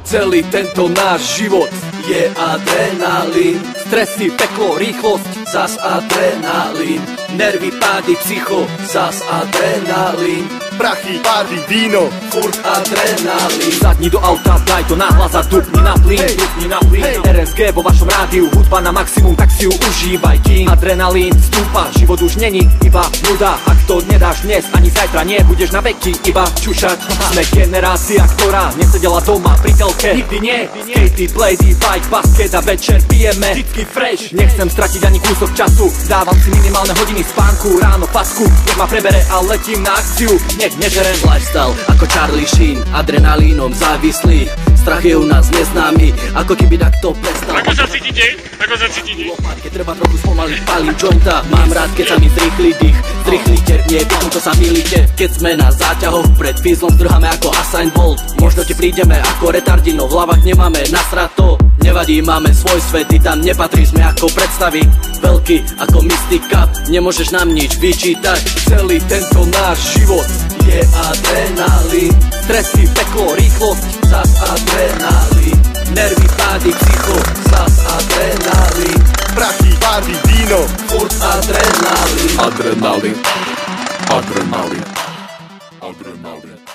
Celý tento náš život je adrenalín. Stresy, peklo, rýchlosť, zas adrenalín. Nervy, pády, psycho, zas adrenalín. Prachy, party, víno, furt adrenalín. Sadni do auta, daj to nahlas a dupni na plyn, RSG vo vašom rádiu, hudba na maximum, tak si ju užívaj, kým adrenalín stúpa, život už není iba nuda. Ak to nedáš dnes, ani zajtra nebudeš na veky iba čušať. Sme generácia, ktorá nesedela doma pri telke, nikdy nie. Skatey, blady, bike, basket a večer pijeme vždycky fresh. Nechcem stratiť ani kúsok času, dávam si minimálne hodiny spánku, ráno pasku, nech ma prebere a letím na akciu. Nežerem lifestyle ako Charlie Sheen, adrenalínom závislý. Strach je u nás neznámy, ako keby takto prestal. Ako sa cítite? Ako sa cítite? Keď treba trochu spomaliť, palím jointa. Mám rád, keď sa mi zrýchli dých. Zrýchlite, nie, potom to sa milíte. Keď sme na záťahoch, pred fízlom zdrháme ako Usain Bolt. Možno ti prídeme ako retardino, v hlavách nemáme nasrato. Nevadí, máme svoj svet, ty tam nepatrí, sme ako predstavy. Veľký ako mystika, nemôžeš nám nič vyčítať. Celý tento náš život je adrenalín. Stresy, peklo, rýchlosť, zas adrenalín. Nervy, pády, psycho, zas adrenalín. prachy, party, víno, furt adrenalín. Adrenalín. Adrenalín. Adrenalín.